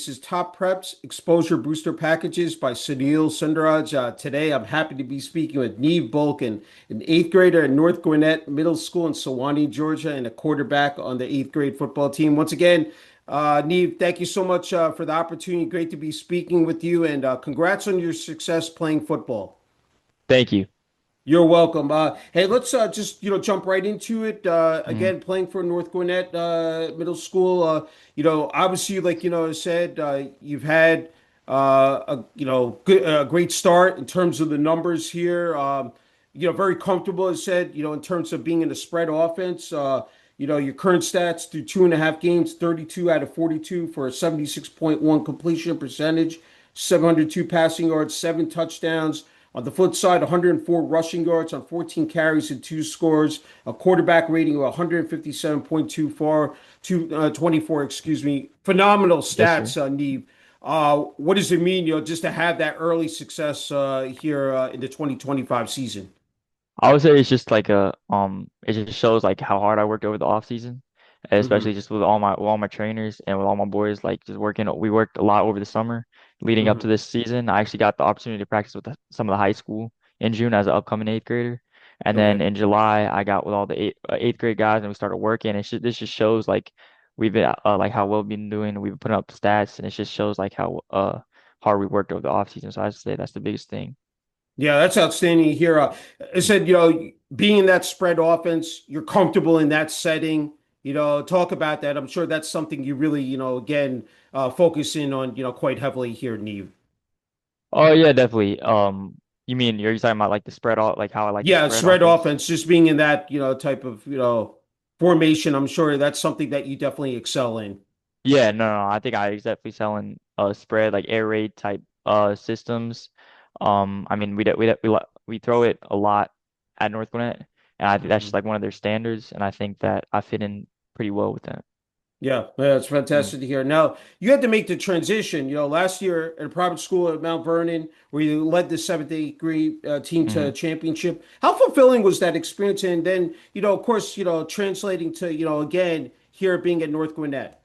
This is Top Preps Exposure Booster Packages by Sunil Sunder. Today, I'm happy to be speaking with Neev Bohlken, an eighth grader at North Gwinnett Middle School in Sewanee, Georgia, and a quarterback on the eighth grade football team. Once again, Neev, thank you so much for the opportunity. Great to be speaking with you, and congrats on your success playing football. Thank you. You're welcome. Hey, let's just jump right into it. Mhm. Again, playing for North Gwinnett Middle School. Obviously, like I said, you've had a great start in terms of the numbers here. Very comfortable, as said. In terms of being in a spread offense. Your current stats through 2.5 games, 32 out of 42 for a 76.1 completion percentage, 702 passing yards, 7 touchdowns. On the flip side, 104 rushing yards on 14 carries and 2 scores, a quarterback rating of 157.24, 24, excuse me. Phenomenal Yes, sir. stats, Neev. What does it mean, just to have that early success here in the 2025 season? I would say it's just like it just shows like how hard I worked over the off season, especially Hmm. just with all my trainers and with all my boys, like just working. We worked a lot over the summer leading up to Hmm. this season. I actually got the opportunity to practice with some of the high school in June as an upcoming eighth grader, and then Okay. in July I got with all the eighth grade guys and we started working. This just shows like we've been like how well we've been doing. We've been putting up stats, and it just shows like how hard we worked over the off season. So I'd say that's the biggest thing. Yeah, that's outstanding here. I said, being in that spread offense, you're comfortable in that setting. Talk about that. I'm sure that's something you really, again, focus in on, quite heavily here, Neve. Oh yeah, definitely. You mean you're talking about like the spread all like how I like the Yeah, spread spread offense? offense, just being in that, type of, formation. I'm sure that's something that you definitely excel in. Yeah, no. I think I definitely selling spread like air raid type systems. I mean we throw it a lot at North Gwinnett, and I think that's just Mhm. like one of their standards, and I think that I fit in pretty well with that. Yeah, it's Mm, fantastic to hear. Now, you had to make the transition, last year at a private school at Mount Vernon, where you led the seventh, eighth grade team to a mhm. championship. How fulfilling was that experience? And then, of course, translating to, again, here being at North Gwinnett.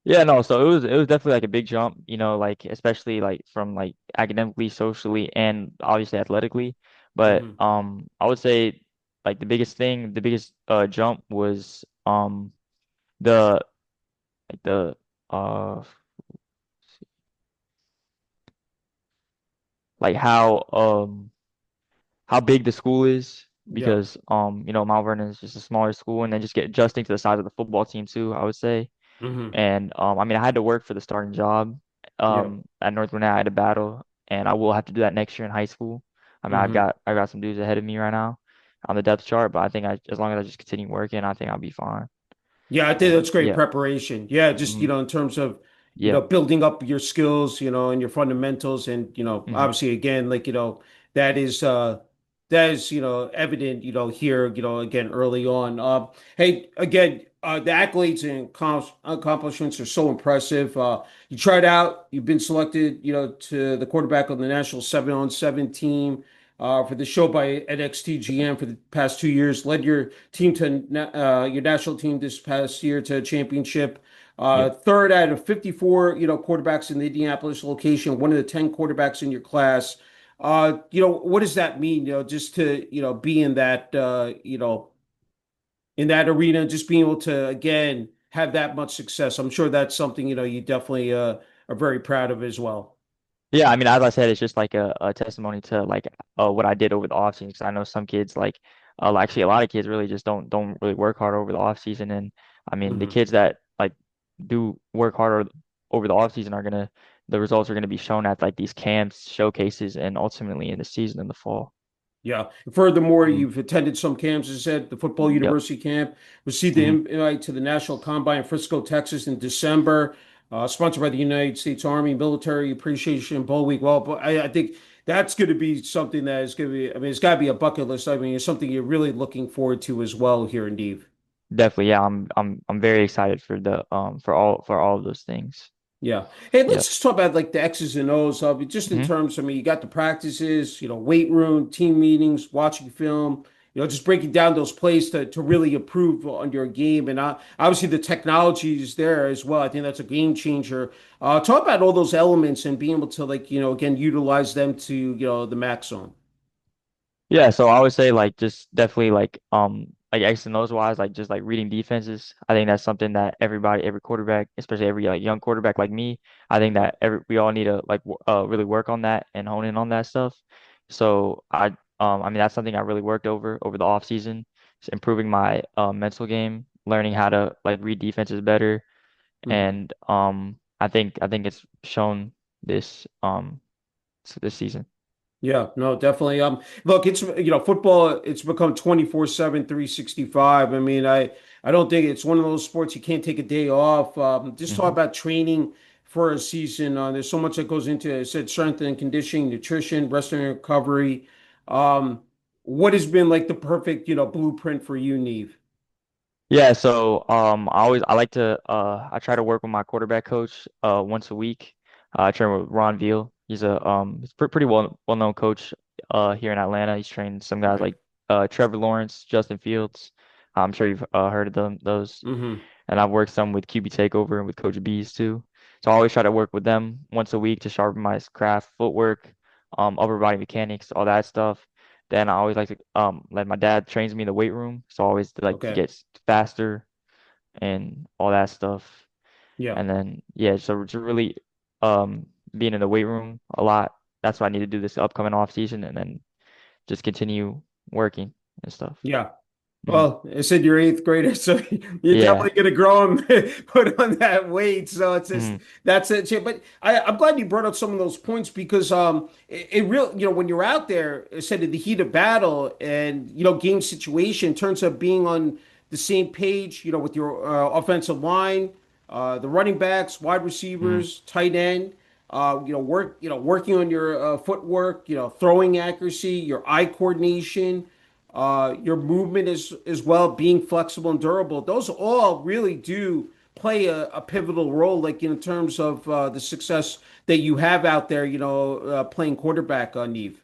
Yeah, no, so it was definitely like a big jump, like especially like from like academically, socially, and obviously athletically. But Hmm. I would say like the biggest jump was the like the uh like how big the school is Yeah. because Mount Vernon is just a smaller school and then just get adjusting to the size of the football team too, I would say. Hmm. And I mean, I had to work for the starting job Yeah. at North Gwinnett. I had to battle, and I will have to do that next year in high school. I mean, Hmm. I got some dudes ahead of me right now on the depth chart, but I think as long as I just continue working, I think I'll be fine. Yeah, I think that's great Yeah. preparation. Yeah, just, Hmm. in terms of, Yep. building up your skills, and your fundamentals and, Hmm. obviously again, like, that is that is, evident, here, again early on. Hey, again, the accolades and accomplishments are so impressive. You tried out, you've been selected, to the quarterback on the national 7-on-7 team for the show by NXT for the past 2 years. Led your team to your national team this past year to a championship. Yep. Third out of 54, quarterbacks in the Indianapolis location, one of the 10 quarterbacks in your class. What does that mean? Just to be in that in that arena, just being able to again have that much success. I'm sure that's something you definitely are very proud of as well. Yeah, I mean, as I said, it's just like a testimony to like what I did over the off season. Because I know some kids like actually a lot of kids really just don't really work hard over the off season. And I mean, the Hmm. kids that like do work harder over the off season are gonna the results are gonna be shown at like these camps, showcases, and ultimately in the season in the fall. Yeah. Furthermore, Mhm. you've attended some camps, as I said, the Football Yep. University camp, received the Hmm. invite to the National Combine in Frisco, Texas in December, sponsored by the United States Army Military Appreciation Bowl Week. Well, but I think that's going to be something that is going to be, I mean, it's got to be a bucket list. I mean, it's something you're really looking forward to as well here in Neve. Definitely, yeah. I'm very excited for the for all of those things. Yeah. Hey, let's Yep. just talk about like the X's and O's of it, just in Hmm. terms, I mean, you got the practices, weight room, team meetings, watching film, just breaking down those plays to really improve on your game. And obviously the technology is there as well. I think that's a game changer. Talk about all those elements and being able to like, again, utilize them to, the maximum. Yeah, so I would say like just definitely like X and O's wise, like just like reading defenses. I think that's something that everybody, every quarterback, especially every like young quarterback like me, I think that every we all need to like really work on that and hone in on that stuff. So I mean that's something I really worked over the off season, just improving my mental game, learning how to like read defenses better, Mhm. and I think it's shown this this season. Yeah, no, definitely. Look, it's football. It's become 24/7, 365. I mean, I don't think it's one of those sports you can't take a day off. Just talk Hmm. about training for a season. There's so much that goes into it. I said strength and conditioning, nutrition, rest and recovery. Um, what has been like the perfect, blueprint for you, Neve? Yeah, so I like to I try to work with my quarterback coach once a week. I train with Ron Veal. He's pretty well known coach here in Atlanta. He's trained some guys Okay. like Trevor Lawrence, Justin Fields. I'm sure you've heard of those. Mm-hmm. And I've worked some with QB Takeover and with Coach Bees too. So I always try to work with them once a week to sharpen my craft, footwork, upper body mechanics, all that stuff. Then I always like to like my dad trains me in the weight room, so I always like to Okay. get faster and all that stuff. Yeah. And then yeah, so to really being in the weight room a lot. That's what I need to do this upcoming off season, and then just continue working and stuff. Yeah. Hmm. Well, I said you're eighth grader, so you're Yeah. definitely gonna grow and put on that weight. So it's just Hmm. that's it. But I'm glad you brought up some of those points because it real when you're out there, I said in the heat of battle and game situation in terms of being on the same page, with your offensive line, the running backs, wide Hmm. receivers, tight end. Working on your footwork, throwing accuracy, your eye coordination, your movement as well, being flexible and durable. Those all really do play a pivotal role, like in terms of the success that you have out there, playing quarterback on Neve.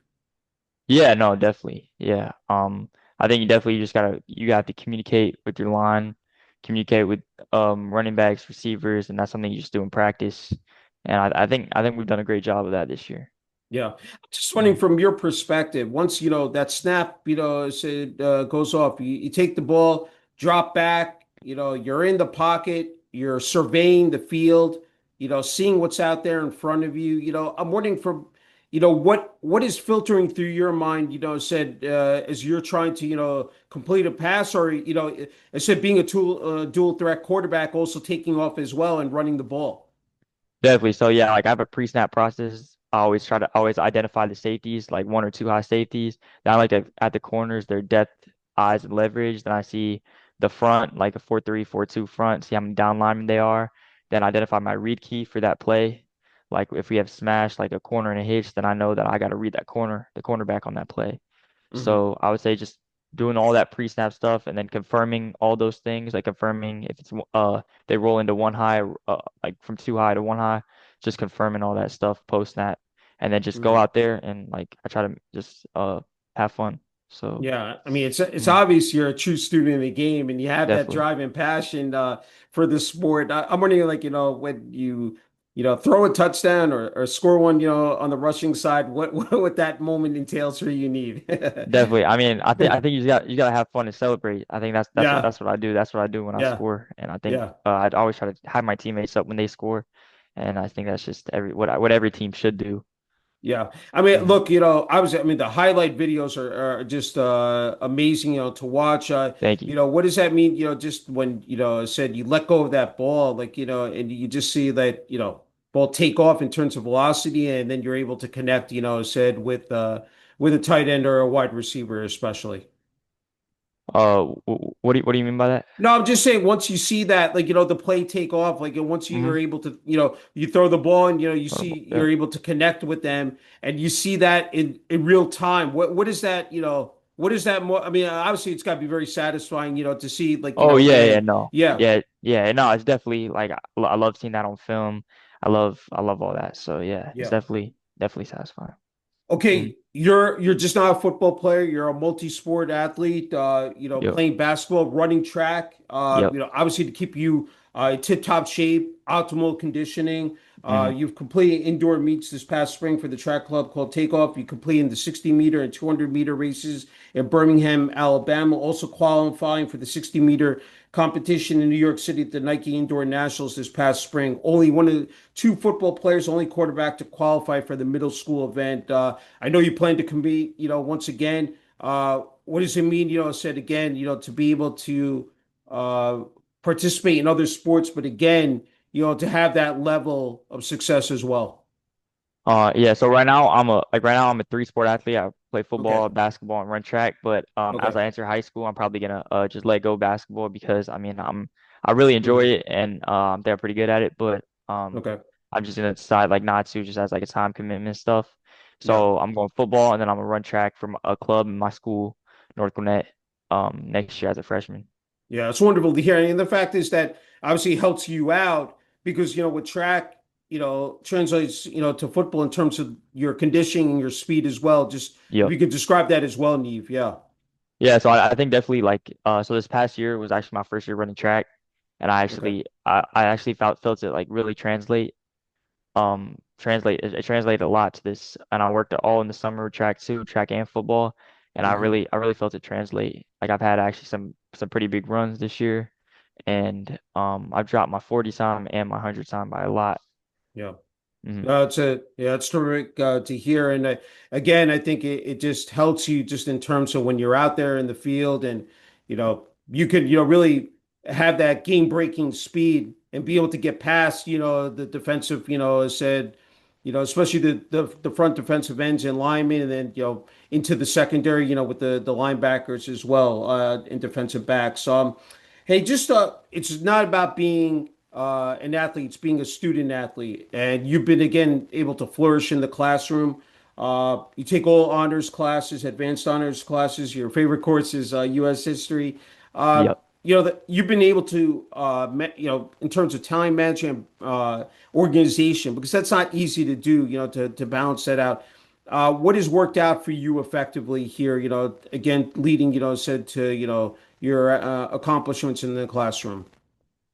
Yeah, no, definitely. Yeah. I think you definitely just you got to communicate with your line, communicate with running backs, receivers, and that's something you just do in practice. And I think we've done a great job of that this year. Yeah. Just wondering Mhm. from your perspective, once, that snap, goes off, you take the ball, drop back, you're in the pocket, you're surveying the field, seeing what's out there in front of you. I'm wondering from, what is filtering through your mind, as you're trying to, complete a pass or, I said being a dual threat quarterback, also taking off as well and running the ball. Definitely. So yeah, like I have a pre-snap process. I always try to always identify the safeties, like one or two high safeties. Then I like to at the corners, their depth, eyes, and leverage. Then I see the front, like a 4-3, 4-2 front, see how many down linemen they are. Then identify my read key for that play. Like if we have smash, like a corner and a hitch, then I know that I got to read that corner, the cornerback on that play. Hmm. So I would say just doing all that pre-snap stuff and then confirming all those things, like confirming if it's they roll into one high, like from two high to one high, just confirming all that stuff post snap, and then just go Hmm. out there and like I try to just have fun. So Yeah, I mean it's mhm, obvious you're a true student of the game and you have that definitely. drive and passion for the sport. I'm wondering, like, when you throw a touchdown or score one, on the rushing side, what that moment entails for you need. Definitely. I mean, I think you gotta have fun and celebrate. I think Yeah, that's what I do. That's what I do when I yeah, score. And I think yeah. I'd always try to have my teammates up when they score. And I think that's just what every team should do. Yeah. I mean, Mhm. look, I mean, the highlight videos are just amazing, to watch. Thank you. What does that mean? Just when, said you let go of that ball, like, and you just see that, ball take off in terms of velocity, and then you're able to connect, said with a tight end or a wide receiver, especially. What do you mean by that? No, I'm just saying once you see that, like, the play take off, like, and once Mm-hmm. you're able to, you throw the ball and, you see Yeah. you're able to connect with them and you see that in real time. What is that, what is that more? I mean, obviously it's got to be very satisfying, to see like, Oh yeah, yeah, again, no. yeah, Yeah, no, it's definitely like I love seeing that on film. I love all that. So yeah, it's yeah. definitely satisfying. Mhm. Okay, you're just not a football player. You're a multi-sport athlete. Yep. Playing basketball, running track. Yep. Obviously to keep you tip-top shape, optimal conditioning. Hmm. You've completed indoor meets this past spring for the track club called Takeoff. You completed the 60-meter and 200-meter races in Birmingham, Alabama. Also qualifying for the 60-meter competition in New York City at the Nike Indoor Nationals this past spring. Only one of the two football players, only quarterback to qualify for the middle school event. I know you plan to compete, once again. What does it mean, said again, to be able to uh, participate in other sports, but again, to have that level of success as well? Yeah, so right now I'm a three sport athlete. I play Okay. football, basketball, and run track. But as Okay. I enter high school, I'm probably gonna just let go basketball because I really enjoy Hmm. it and I think I'm pretty good at it. But Okay. I'm just gonna decide like not to just as like a time commitment stuff. Yeah. So I'm going football and then I'm gonna run track from a club in my school, North Gwinnett, next year as a freshman. Yeah, it's wonderful to hear. And the fact is that obviously it helps you out because, with track, translates, to football in terms of your conditioning and your speed as well. Just if Yep. you could describe that as well, Neve. Yeah. Yeah, so I think definitely like so this past year was actually my first year running track and Okay. I actually felt it like really it translated a lot to this and I worked all in the summer with track too, track and football and Hmm. I really felt it translate. Like I've had actually some pretty big runs this year and I've dropped my 40 time and my 100 time by a lot. Yeah. Hmm. No, it's terrific to hear. And again, I think it just helps you just in terms of when you're out there in the field and, you could, really have that game breaking speed and be able to get past, the defensive, as said, especially the front defensive ends and linemen and then, into the secondary, with the linebackers as well, and defensive backs. Hey, just it's not about being an athlete; it's being a student athlete, and you've been again able to flourish in the classroom. You take all honors classes, advanced honors classes. Your favorite course is U.S. history. Uh, Yep. that you've been able to, in terms of time management, organization, because that's not easy to do. To balance that out. What has worked out for you effectively here? Again, leading, said to, your accomplishments in the classroom.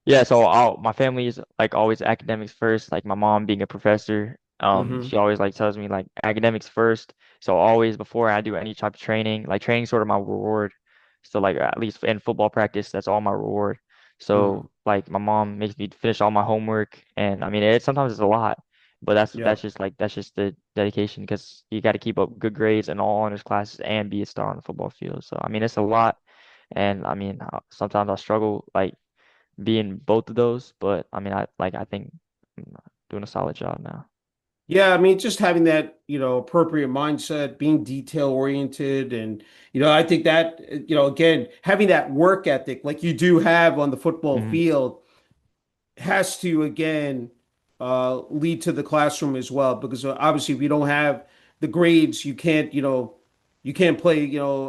Yeah, so my family is like always academics first. Like my mom being a professor, Hmm. she always like tells me like academics first. So always before I do any type of training, like training sort of my reward. So like at least in football practice, that's all my reward. Hmm. So like my mom makes me finish all my homework, and I mean it sometimes it's a lot, but Yeah. that's just the dedication because you got to keep up good grades in all honors classes and be a star on the football field. So I mean it's a lot, and I mean sometimes I struggle like be in both of those, but I mean, I think I'm doing a solid job now. Yeah, I mean, just having that, appropriate mindset, being detail oriented, and I think that, again, having that work ethic like you do have on the football Hmm. field has to again lead to the classroom as well because obviously if you don't have the grades you can't you can't play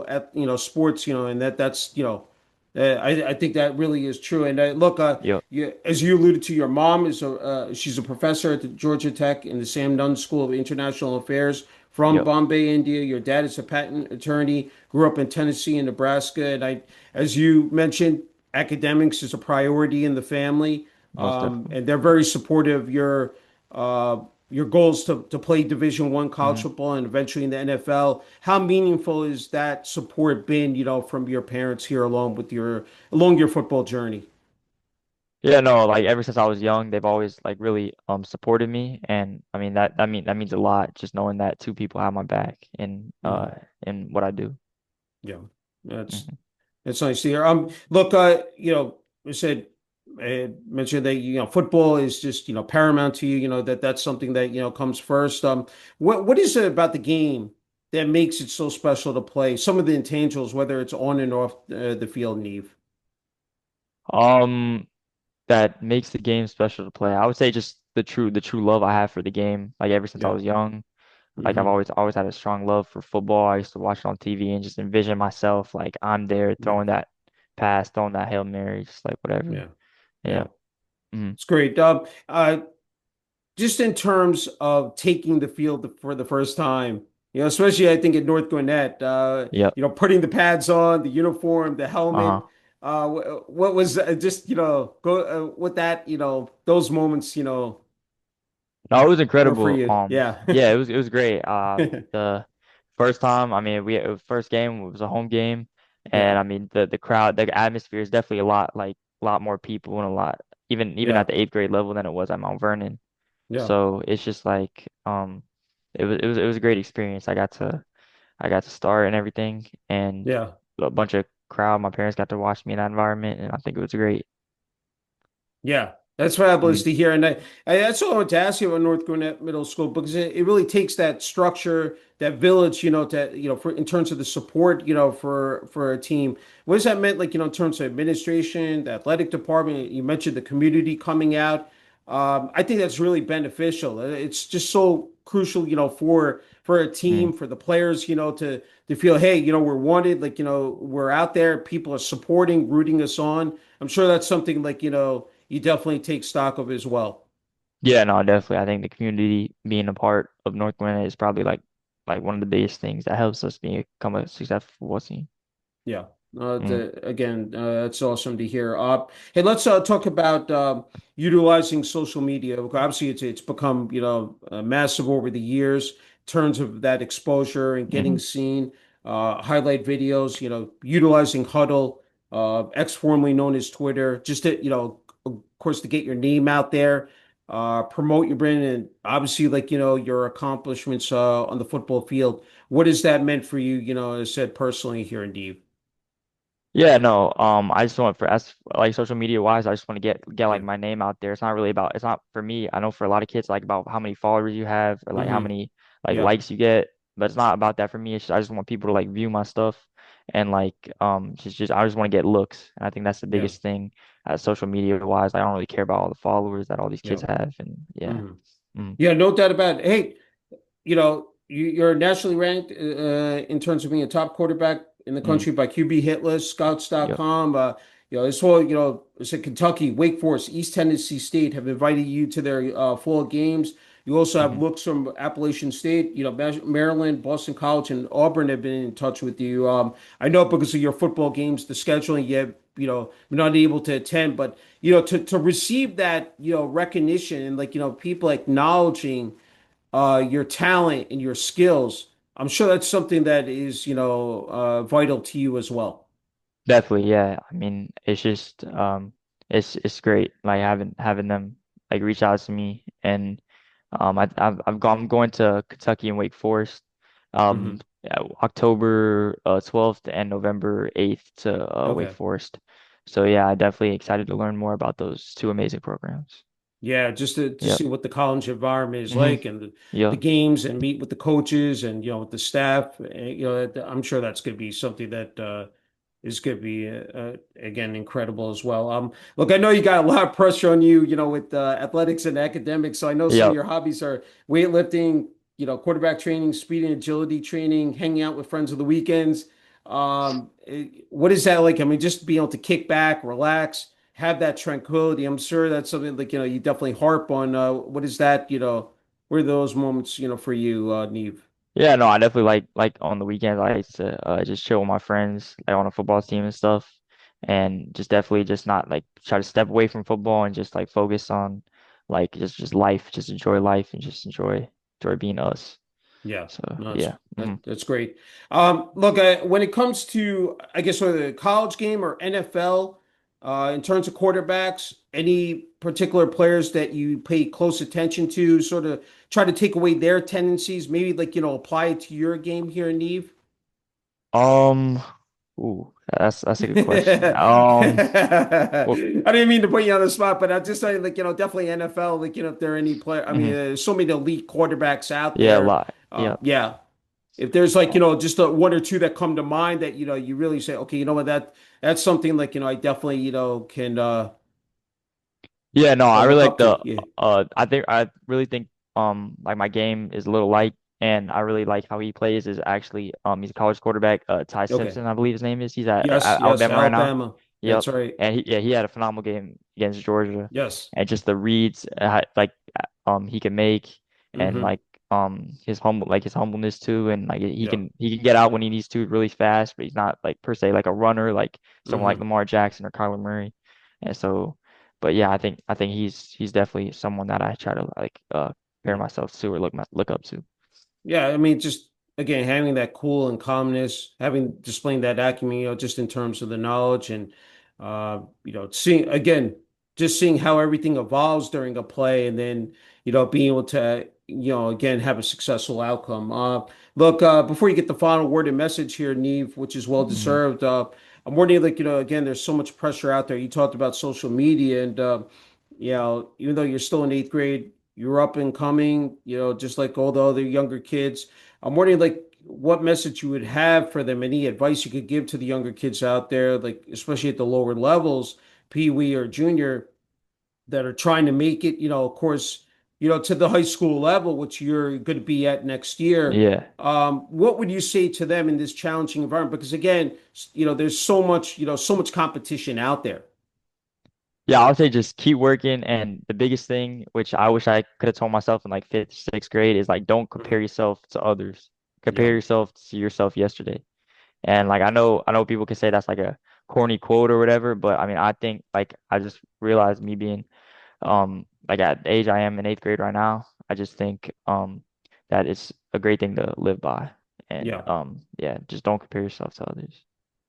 at sports and that's I think that really is true and look Yep, as you alluded to your mom is she's a professor at the Georgia Tech in the Sam Nunn School of International Affairs from yep, Bombay, India. Your dad is a patent attorney, grew up in Tennessee and Nebraska, and I as you mentioned academics is a priority in the family, most definitely. and they're very supportive of your goals to play Division I college Hmm. football and eventually in the NFL. How meaningful is that support been, from your parents here along your football journey? Yeah, no, like ever since I was young, they've always like really supported me, and I mean that means a lot just knowing that two people have my back Hmm. in what I do. Yeah, that's Hmm. that's nice to hear. Look, I said. I mentioned that football is just paramount to you. That's something that comes first. What is it about the game that makes it so special to play? Some of the intangibles, whether it's on and off the field, Neve. That makes the game special to play. I would say just the true love I have for the game. Like ever since I Yeah. was young. Like Hmm. I've always had a strong love for football. I used to watch it on TV and just envision myself like I'm there Yeah. throwing that pass, throwing that Hail Mary, just like whatever. Yeah. Yeah. Yeah. Hmm. It's great. Just in terms of taking the field for the first time. especially I think at North Gwinnett, Yep. putting the pads on, the uniform, the Uh-huh. helmet. What was just, go with that, those moments, No, it was were for incredible. you. Yeah. Yeah, it was great. The first time, I mean, first game was a home game, and Yeah. I mean the crowd, the atmosphere is definitely a lot more people and a lot even Yeah. at the eighth grade level than it was at Mount Vernon. Yeah. So it's just like it was a great experience. I got to start and everything, and Yeah. a bunch of crowd. My parents got to watch me in that environment, and I think it was great. Yeah, that's fabulous Mhm. to hear. And that's all I wanted to ask you about North Gwinnett Middle School because it really takes that structure, that village, for in terms of the support, for a team. What does that mean, like, in terms of administration, the athletic department? You mentioned the community coming out. I think that's really beneficial. It's just so crucial, for a team, Mhm. for the players, to feel, hey, we're wanted, like, we're out there, people are supporting, rooting us on. I'm sure that's something like, you definitely take stock of as well. Yeah, no, definitely. I think the community being a part of North Carolina is probably like one of the biggest things that helps us become a successful football team. Yeah. Mm, Again, that's awesome to hear. Hey, let's talk about utilizing social media. Obviously, it's become massive over the years in terms of that exposure and getting hmm seen. Highlight videos, utilizing Huddle, X formerly known as Twitter, just to of course, to get your name out there, promote your brand, and obviously, like your accomplishments on the football field. What has that meant for you? As I said personally here in Deep. Yeah, no, I just want for as like social media wise, I just want to get like Yeah. my name out there. It's not for me. I know for a lot of kids like about how many followers you have or like how Hmm. many like Yeah. likes you get, but it's not about that for me. I just want people to like view my stuff and like just I just want to get looks. And I think that's the Yeah. biggest thing social media wise. I don't really care about all the followers that all these Yeah. kids have and yeah. Hmm. Mm, Yeah. No doubt about it. Hey, you're nationally ranked in terms of being a top quarterback in the mm, country by QB hit list, yep. scouts.com. This whole, it's in Kentucky, Wake Forest, East Tennessee State have invited you to their fall games. You also have hmm looks from Appalachian State, Maryland, Boston College, and Auburn have been in touch with you. I know because of your football games, the scheduling, you're not able to attend, but to receive that, recognition and like, people acknowledging your talent and your skills, I'm sure that's something that is, vital to you as well. Definitely, yeah. I mean, it's just it's great like having them like reach out to me and I'm going to Kentucky and Wake Forest Hmm. yeah, October 12th and November 8th to Wake Okay. Forest. So yeah, I definitely excited to learn more about those two amazing programs. Yeah, just to Yep. see what the college environment is hmm like and the Yep. games and meet with the coaches and with the staff. I'm sure that's going to be something that is going to be again incredible as well. Look, I know you got a lot of pressure on you, with athletics and academics. So I know some of Yep. your hobbies are weightlifting, quarterback training, speed and agility training, hanging out with friends on the weekends. What is that like? I mean, just being able to kick back, relax, have that tranquility. I'm sure that's something like, you definitely harp on. What is that, what are those moments, for you, Neev? Yeah, no, I definitely like on the weekends I used to just chill with my friends like on a football team and stuff and just definitely just not like try to step away from football and just like focus on like just life, just enjoy life and just enjoy being us. Yeah, So, no, yeah. that's great. Look, when it comes to, I guess, whether the college game or NFL, in terms of quarterbacks, any particular players that you pay close attention to, sort of try to take away their tendencies, maybe like, apply it to your game here in Neve? Um that's a good question. Well, I didn't mean to put you on the spot, but I just saying, like, definitely NFL, like, if there are any player, I mean, mhm. there's so many elite quarterbacks out Yeah, a there. lot. Yeah. Yeah. If there's like, just one or two that come to mind that, you really say, okay, you know what, that's something like, I definitely, can Yeah, no, I really look like up to. the Yeah. I really think like my game is a little light and I really like how he plays is actually he's a college quarterback, Ty Okay. Simpson, I believe his name is. He's at Yes, yes, Alabama right now. Alabama. Yep. That's right. And he had a phenomenal game against Georgia Yes. and just the reads like he can make and Hmm. like his humbleness too, and like Yeah. he can get out when he needs to really fast, but he's not like per se like a runner like someone like Hmm. Lamar Jackson or Kyler Murray. And so, but yeah, I think he's definitely someone that I try to like compare Yeah. myself to or look up to. Yeah, I mean, just again, having that cool and calmness, having displaying that acumen, just in terms of the knowledge and seeing again, just seeing how everything evolves during a play, and then being able to again have a successful outcome. Look, before you get the final word and message here, Neve, which is well Mhm. deserved. I'm wondering, like, again, there's so much pressure out there. You talked about social media, and even though you're still in eighth grade, you're up and coming, just like all the other younger kids. I'm wondering, like, what message you would have for them, any advice you could give to the younger kids out there, like, especially at the lower levels, Pee Wee or junior, that are trying to make it, of course, to the high school level, which you're going to be at next year. Yeah. What would you say to them in this challenging environment? Because again, there's so much competition out there. Yeah, I would say just keep working. And the biggest thing, which I wish I could have told myself in like fifth, sixth grade, is like don't compare Mhm. yourself to others. Compare Yeah, yourself to yourself yesterday. And like I know people can say that's like a corny quote or whatever, but I mean I think like I just realized me being like at the age I am in eighth grade right now, I just think that it's a great thing to live by. And yeah. yeah, just don't compare yourself to others.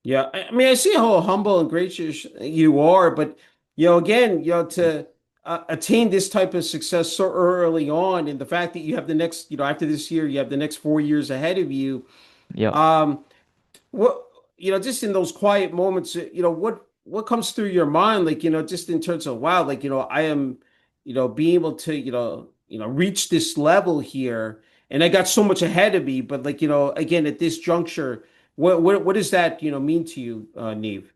Yeah, I mean, I see how humble and gracious you are, but again, to attain this type of success so early on, and the fact that you have the next, after this year, you have the next 4 years ahead of you. Yep. Um, what just in those quiet moments, what comes through your mind, like just in terms of wow, like I am, being able to reach this level here, and I got so much ahead of me, but like again at this juncture, what does that mean to you, Neve?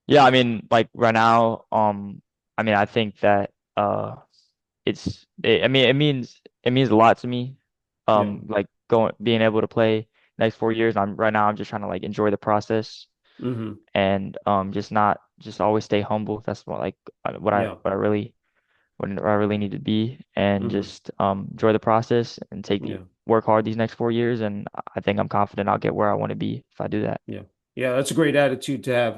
Yeah, I mean like right now, I mean I think that I mean it means a lot to me. Yeah. Like going being able to play next 4 years. I'm just trying to like enjoy the process Hmm. and just not just always stay humble. That's what like Yeah. what I really need to be and Hmm. just enjoy the process and Yeah. work hard these next 4 years, and I think I'm confident I'll get where I want to be if I do that. Yeah. Yeah, that's a great attitude to have.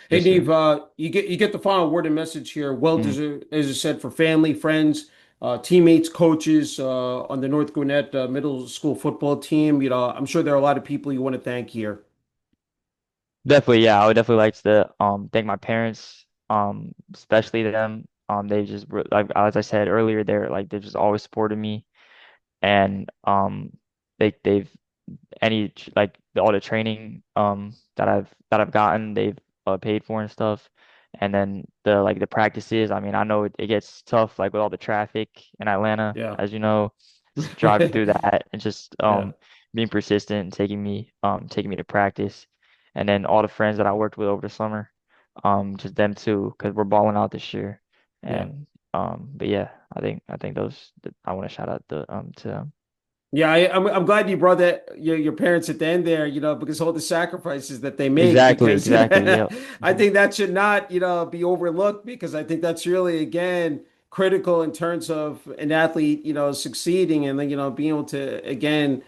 Hey, Yes, sir. Neve, you get the final word and message here. Well Mhm. deserved, as I said, for family, friends, teammates, coaches on the North Gwinnett middle school football team. I'm sure there are a lot of people you want to thank here. Definitely, yeah. I would definitely like to thank my parents, especially them. They just like as I said earlier, they've just always supported me, and they've like all the training that I've gotten, they've paid for and stuff. And then the practices, I mean, I know it gets tough like with all the traffic in Atlanta, Yeah. as you know, driving through that and just Yeah. being persistent and taking me to practice. And then all the friends that I worked with over the summer, just them too, because we're balling out this year. Yeah. And but yeah, I think I want to shout out to them. Yeah, I'm glad you brought that your parents at the end there, because all the sacrifices that they make, Exactly, because exactly. Yep. I think that should not, be overlooked, because I think that's really, again, critical in terms of an athlete, succeeding, and then, being able to, again,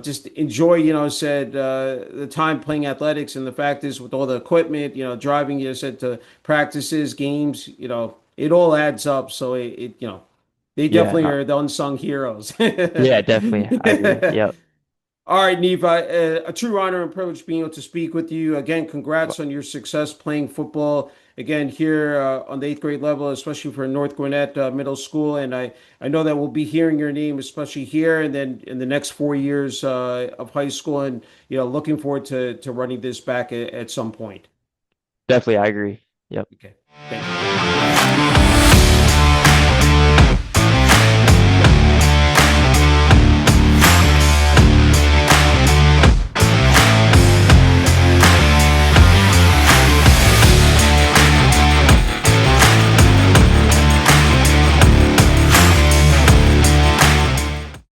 just enjoy, said the time playing athletics. And the fact is, with all the equipment, driving, said to practices, games, it all adds up. So they Yeah, definitely no, are the unsung heroes. yeah, definitely. I agree. Yep. All right, Neva, a true honor and privilege being able to speak with you. Again, congrats on your success playing football again here on the eighth grade level, especially for North Gwinnett Middle School. And I know that we'll be hearing your name, especially here, and then in the next 4 years of high school. And looking forward to running this back at some point. Definitely, I agree. Yep. Okay, thank you.